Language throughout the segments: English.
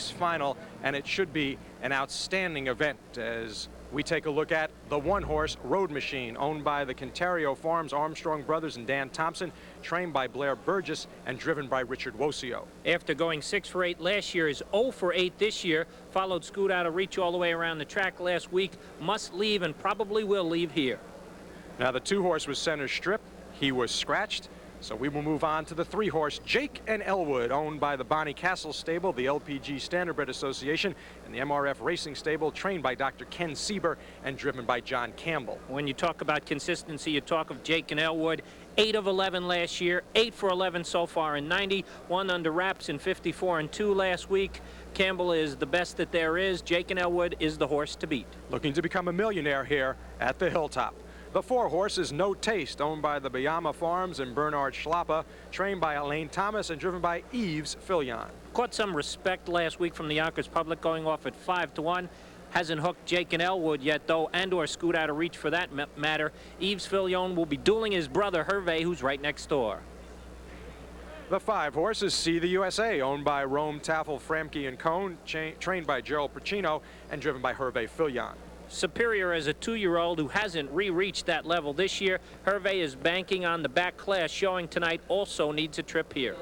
final, and it should be an outstanding event as we take a look at the one-horse Road Machine, owned by the Contario Farms, Armstrong Brothers, and Dan Thompson, trained by Blair Burgess and driven by Richard Wojcio. After going 6 for 8 last year, is 0 for 8 this year. Followed Scoot Out of Reach all the way around the track last week. Must leave and probably will leave here. Now the 2-horse was center strip. He was scratched. So we will move on to the 3-horse Jake and Elwood, owned by the Bonnie Castle Stable, the LPG Standardbred Association, and the MRF Racing Stable, trained by Dr. Ken Sieber and driven by John Campbell. When you talk about consistency, you talk of Jake and Elwood. 8 of 11 last year, 8 for 11 so far in 90, 1 under wraps in 54 and 2 last week. Campbell is the best that there is. Jake and Elwood is the horse to beat. Looking to become a millionaire here at the Hilltop. The 4-horse is No Taste, owned by the Bayama Farms and Bernard Schlappa, trained by Elaine Thomas and driven by Yves Filion. Caught some respect last week from the Yonkers public, going off at 5 to 1. Hasn't hooked Jake and Elwood yet, though, and/or Scoot Out of Reach for that matter. Yves Filion will be dueling his brother Herve, who's right next door. The 5-horse is See the USA, owned by Rome, Taffel, Framke, and Cohn, trained by Gerald Pacino and driven by Herve Filion. Superior as a 2-year-old who hasn't reached that level this year. Herve is banking on the back class, showing tonight also needs a trip here.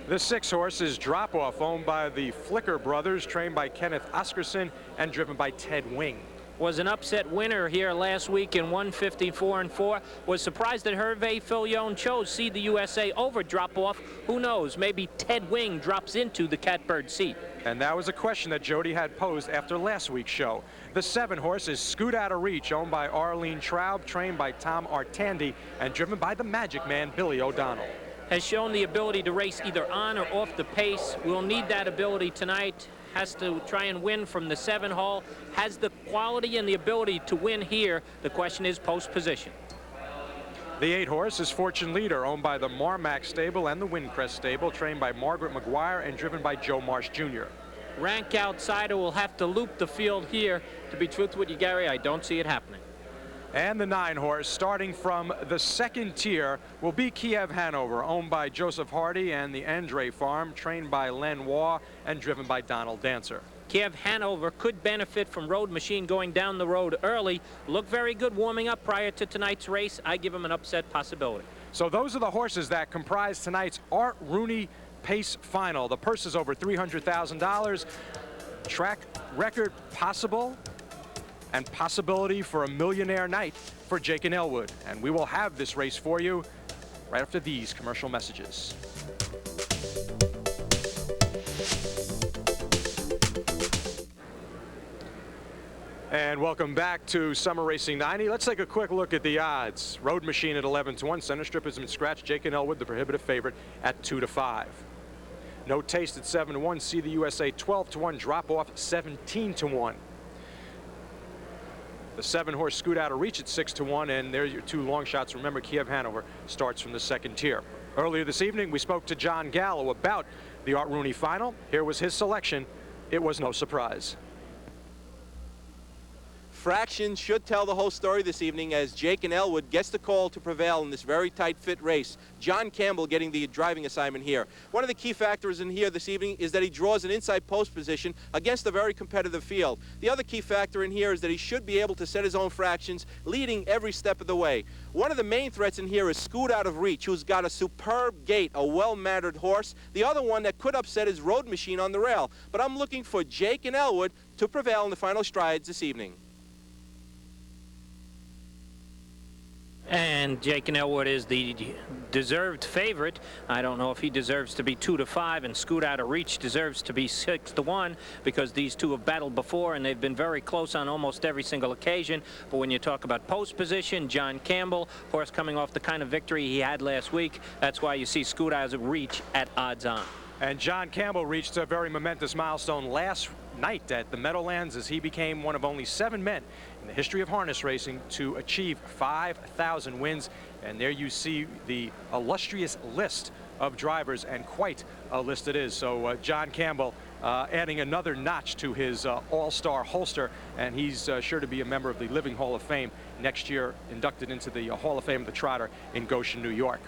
The 6-horse is Drop Off, owned by the Flicker brothers, trained by Kenneth Oscarson and driven by Ted Wing. Was an upset winner here last week in 154 and 4. Was surprised that Herve Filion chose See the USA over Drop Off. Who knows, maybe Ted Wing drops into the catbird seat. And that was a question that Jody had posed after last week's show. The 7-horse is Scoot Out of Reach, owned by Arlene Traub, trained by Tom Artandi and driven by the Magic Man, Billy O'Donnell. Has shown the ability to race either on or off the pace. We'll need that ability tonight. Has to try and win from the 7-hole. Has the quality and the ability to win here. The question is post position. The 8-horse is Fortune Leader, owned by the Marmax Stable and the Windcrest Stable, trained by Margaret McGuire and driven by Joe Marsh Jr. Rank outsider will have to loop the field here. To be truthful with you, Gary, I don't see it happening. And the 9-horse, starting from the 2nd tier, will be Kiev Hanover, owned by Joseph Hardy and the Andre Farm, trained by Len Waugh and driven by Donald Dancer. Kiev Hanover could benefit from Road Machine going down the road early. Looked very good warming up prior to tonight's race. I give him an upset possibility. So those are the horses that comprise tonight's Art Rooney Pace Final. The purse is over $300,000. Track record possible, and possibility for a millionaire night for Jake and Elwood. And we will have this race for you right after these commercial messages. And welcome back to Summer Racing 90. Let's take a quick look at the odds. Road Machine at 11 to 1. Center Strip has been scratched. Jake and Elwood, the prohibitive favorite, at 2 to 5. No Taste at 7 to 1. See the USA 12 to 1. Drop Off 17 to 1. The 7-horse Scoot Out of Reach at 6 to 1, and there's your 2 long shots. Remember, Kiev Hanover starts from the 2nd tier. Earlier this evening, we spoke to John Gallo about the Art Rooney final. Here was his selection. It was no surprise. Fractions should tell the whole story this evening as Jake and Elwood gets the call to prevail in this very tight fit race. John Campbell getting the driving assignment here. One of the key factors in here this evening is that he draws an inside post position against a very competitive field. The other key factor in here is that he should be able to set his own fractions, leading every step of the way. One of the main threats in here is Scoot Out of Reach, who's got a superb gait, a well-mannered horse. The other one that could upset is Road Machine on the rail. But I'm looking for Jake and Elwood to prevail in the final strides this evening. And Jake and Elwood is the deserved favorite. I don't know if he deserves to be 2 to 5, and Scoot Out of Reach deserves to be 6 to 1 because these two have battled before and they've been very close on almost every single occasion. But when you talk about post position, John Campbell, horse coming off the kind of victory he had last week, that's why you see Scoot Out of Reach at odds on. And John Campbell reached a very momentous milestone last night at the Meadowlands as he became one of only 7 men in the history of harness racing to achieve 5,000 wins. And there you see the illustrious list of drivers, and quite a list it is. So John Campbell adding another notch to his all-star holster, and he's sure to be a member of the Living Hall of Fame next year, inducted into the Hall of Fame of the Trotter in Goshen, New York.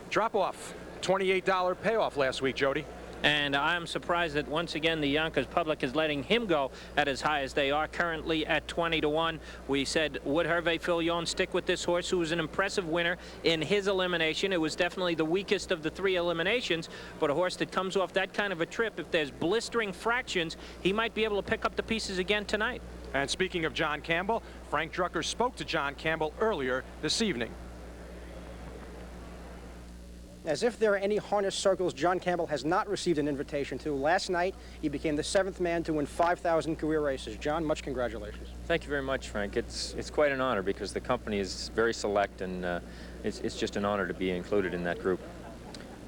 Drop Off, $28 payoff last week, Jody. And I'm surprised that once again the Yonkers public is letting him go at as high as they are, currently at 20-1. We said, would Herve Filion stick with this horse, who was an impressive winner in his elimination? It was definitely the weakest of the 3 eliminations, but a horse that comes off that kind of a trip, if there's blistering fractions, he might be able to pick up the pieces again tonight. And speaking of John Campbell, Frank Drucker spoke to John Campbell earlier this evening. As if there are any harness circles John Campbell has not received an invitation to. Last night, he became the 7th man to win 5,000 career races. John, much congratulations. Thank you very much, Frank. It's quite an honor because the company is very select, and it's just an honor to be included in that group.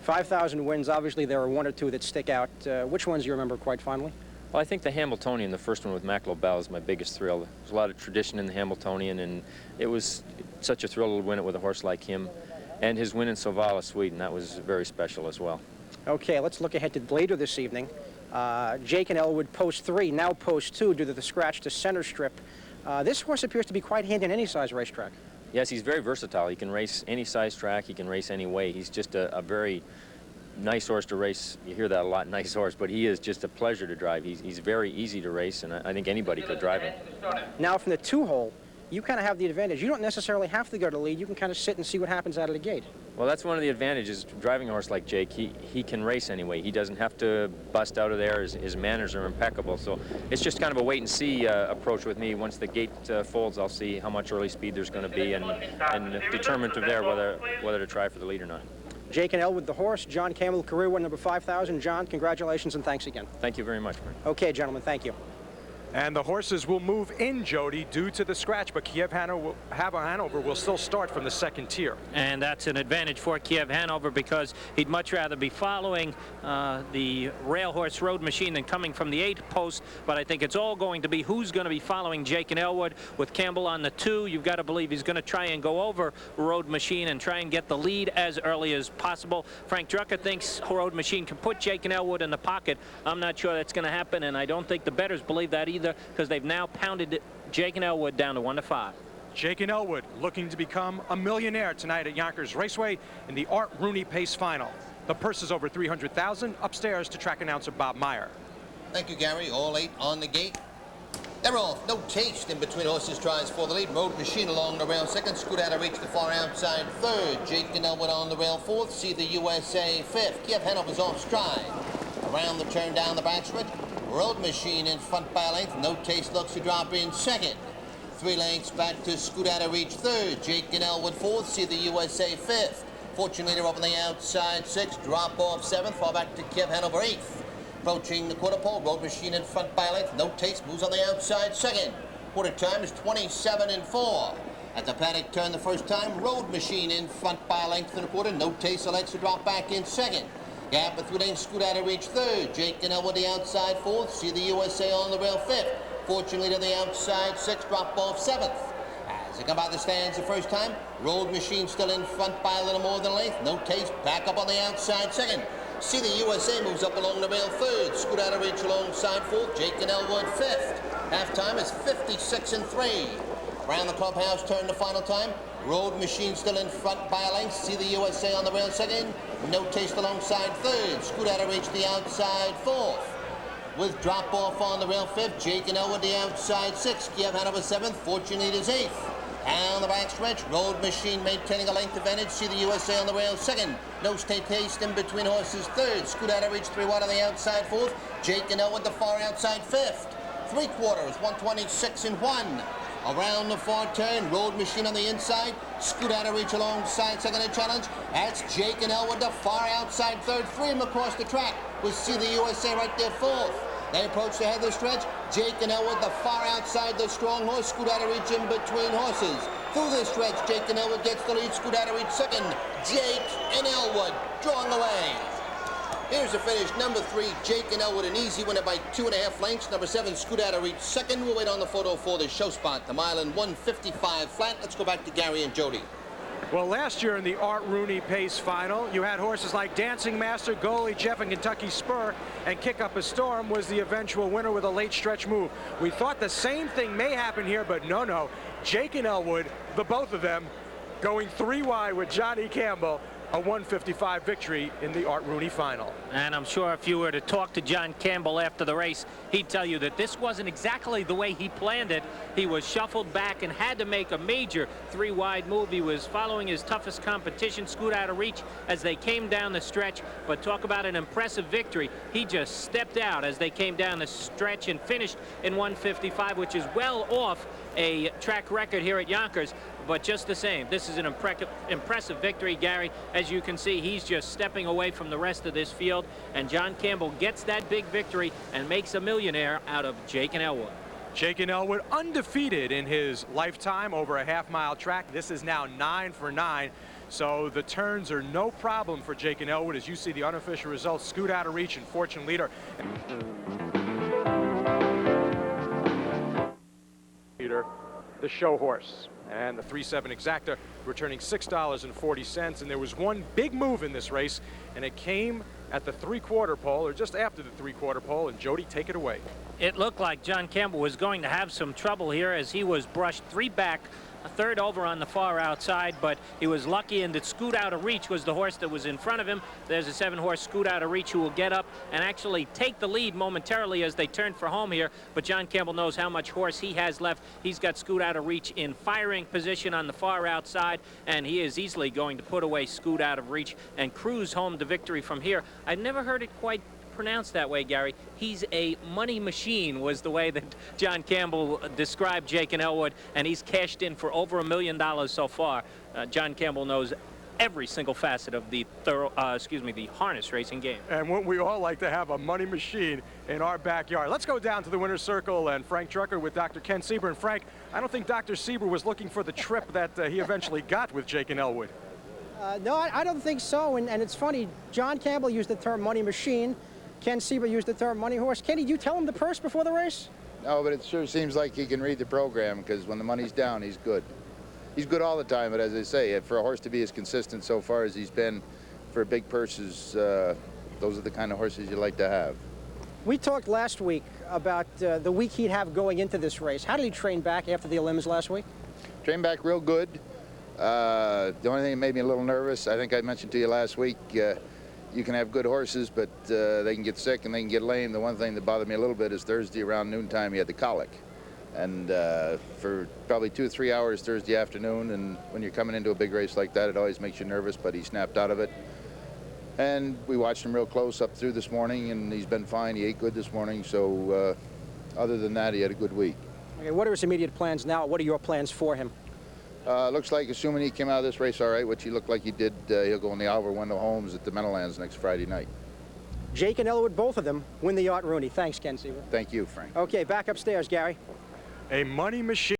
5,000 wins. Obviously, there are 1 or 2 that stick out. Which ones do you remember quite fondly? Well, I think the Hambletonian, the first one with Mac Lobel, is my biggest thrill. There's a lot of tradition in the Hambletonian, and it was such a thrill to win it with a horse like him. And his win in Sovalla, Sweden, that was very special as well. Okay, let's look ahead to later this evening. Jake and Elwood post 3, now post 2 due to the scratch to center strip. This horse appears to be quite handy in any size racetrack. Yes, he's very versatile. He can race any size track. He can race any way. He's just a very nice horse to race. You hear that a lot, nice horse, but he is just a pleasure to drive. He's very easy to race, and I think anybody could drive him. Now from the 2-hole, you kind of have the advantage. You don't necessarily have to go to lead. You can kind of sit and see what happens out of the gate. Well, that's one of the advantages driving a horse like Jake. He can race anyway. He doesn't have to bust out of there. His manners are impeccable. So it's just kind of a wait-and-see approach with me. Once the gate folds, I'll see how much early speed there's going to be and determine from there whether to try for the lead or not. Jake and Elwood, the horse. John Campbell, career win number 5,000. John, congratulations and thanks again. Thank you very much, Frank. Okay, gentlemen, thank you. And the horses will move in, Jody, due to the scratch, but Kiev Hanover will still start from the 2nd tier. And that's an advantage for Kiev Hanover because he'd much rather be following the rail horse Road Machine than coming from the 8th post. But I think it's all going to be who's going to be following Jake and Elwood. With Campbell on the 2, you've got to believe he's going to try and go over Road Machine and try and get the lead as early as possible. Frank Drucker thinks Road Machine can put Jake and Elwood in the pocket. I'm not sure that's going to happen, and I don't think the bettors believe that either, because they've now pounded Jake and Elwood down to 1-5. Jake and Elwood looking to become a millionaire tonight at Yonkers Raceway in the Art Rooney Pace Final. The purse is over $300,000. Upstairs to track announcer Bob Meyer. Thank you, Gary. All 8 on the gate. They're off. No taste in between horses tries for the lead. Road Machine along the rail 2nd. Scoot out to reach the far outside 3rd. Jake and Elwood on the rail 4th. See the USA 5th. Kiev Hanover's off stride. Around the turn down the backstretch. Road Machine in front by a length. No Taste looks to drop in 2nd. 3 lengths back to Scoot out to reach 3rd. Jake and Elwood 4th. See the USA 5th. Fortune Leader up on the outside 6th. Drop off 7th. Fall back to Kiev Hanover 8th. Approaching the quarter pole. Road Machine in front by a length. No Taste moves on the outside 2nd. Quarter time is 27-4. At the paddock turn the first time. Road Machine in front by a length and a quarter. No Taste elects to drop back in 2nd. Gap of 3 lengths, Scoot out to reach 3rd. Jake and Elwood the outside 4th. See the USA on the rail 5th. Fortune Leader the outside 6th. Drop off 7th. As they come by the stands the first time, Road Machine still in front by a little more than a length. No Taste back up on the outside 2nd. See the USA moves up along the rail 3rd. Scoot out to reach alongside 4th. Jake and Elwood 5th. Halftime is 56-3. Around the clubhouse turn the final time. Road Machine still in front by a length. See the USA on the rail 2nd. No Taste alongside 3rd. Scoot out to reach the outside 4th. With drop off on the rail 5th. Jake and Elwood the outside 6th. Kiev Hanover 7th. Fortune Leader's 8th. Down the backstretch, Road Machine maintaining a length advantage. See the USA on the rail 2nd. No Taste in between horses 3rd. Scoot out to reach 3 wide on the outside 4th. Jake and Elwood the far outside 5th. 3/4, 126-1. Around the far turn, Road Machine on the inside. Scoot out to reach alongside 2nd and challenge. That's Jake and Elwood the far outside 3rd. 3 of them across the track. We'll see the USA right there 4th. They approach the head of the stretch. Jake and Elwood the far outside the strong horse. Scoot out to reach in between horses. Through this stretch, Jake and Elwood gets the lead. Scoot out to reach 2nd. Jake and Elwood drawing away. Here's the finish. Number 3, Jake and Elwood, an easy winner by 2.5 lengths. Number 7, Scoot out to reach 2nd. We'll wait on the photo for the show spot. The mile in 1:55 flat. Let's go back to Gary and Jody. Well, last year in the Art Rooney Pace Final, you had horses like Dancing Master, Goalie Jeff, and Kentucky Spur, and Kick Up a Storm was the eventual winner with a late stretch move. We thought the same thing may happen here, but no. Jake and Elwood, the both of them, going 3 wide with Johnny Campbell, a 155 victory in the Art Rooney final. And I'm sure if you were to talk to John Campbell after the race, he'd tell you that this wasn't exactly the way he planned it. He was shuffled back and had to make a major three-wide move. He was following his toughest competition, scoot out of reach as they came down the stretch. But talk about an impressive victory. He just stepped out as they came down the stretch and finished in 155, which is well off a track record here at Yonkers. But just the same, this is an impressive victory, Gary. As you can see, he's just stepping away from the rest of this field, and John Campbell gets that big victory and makes a millionaire out of Jake and Elwood. Jake and Elwood undefeated in his lifetime over a half-mile track. This is now 9 for 9. So the turns are no problem for Jake and Elwood. As you see the unofficial results, scoot out of reach and fortune leader. The show horse. And the 3-7 exacta returning $6.40. And there was one big move in this race, and it came at the three-quarter pole, or just after the three-quarter pole. And Jody, take it away. It looked like John Campbell was going to have some trouble here as he was brushed 3 back, a 3rd over on the far outside, but he was lucky, and that Scoot Out of Reach was the horse that was in front of him. There's a 7-horse Scoot Out of Reach who will get up and actually take the lead momentarily as they turn for home here, but John Campbell knows how much horse he has left. He's got Scoot Out of Reach in firing position on the far outside, and he is easily going to put away Scoot Out of Reach and cruise home to victory from here. I've never heard it quite pronounced that way, Gary. He's a money machine was the way that John Campbell described Jake and Elwood, and he's cashed in for over $1 million so far. John Campbell knows every single facet of the the harness racing game. And wouldn't we all like to have a money machine in our backyard? Let's go down to the winner's circle and Frank Drucker with Dr. Ken Sieber. And Frank, I don't think Dr. Sieber was looking for the trip that he eventually got with Jake and Elwood. No, I don't think so. And it's funny, John Campbell used the term money machine. Ken Sieber used the term money horse. Kenny, did you tell him the purse before the race? No, but it sure seems like he can read the program, because when the money's down, he's good. He's good all the time, but as I say, for a horse to be as consistent so far as he's been for big purses, those are the kind of horses you like to have. We talked last week about the week he'd have going into this race. How did he train back after the elims last week? Trained back real good. The only thing that made me a little nervous, I think I mentioned to you last week, you can have good horses, but they can get sick and they can get lame. The one thing that bothered me a little bit is Thursday around noontime he had the colic. And for probably 2 or 3 hours Thursday afternoon, and when you're coming into a big race like that, it always makes you nervous, but he snapped out of it. And we watched him real close up through this morning, and he's been fine. He ate good this morning, so other than that, he had a good week. Okay, what are his immediate plans now? What are your plans for him? Looks like, assuming he came out of this race all right, which he looked like he did, he'll go in the Oliver Wendell Holmes at the Meadowlands next Friday night. Jake and Elwood, both of them, win the Art Rooney. Thanks, Ken Sieber. Thank you, Frank. Okay, back upstairs, Gary. A money machine.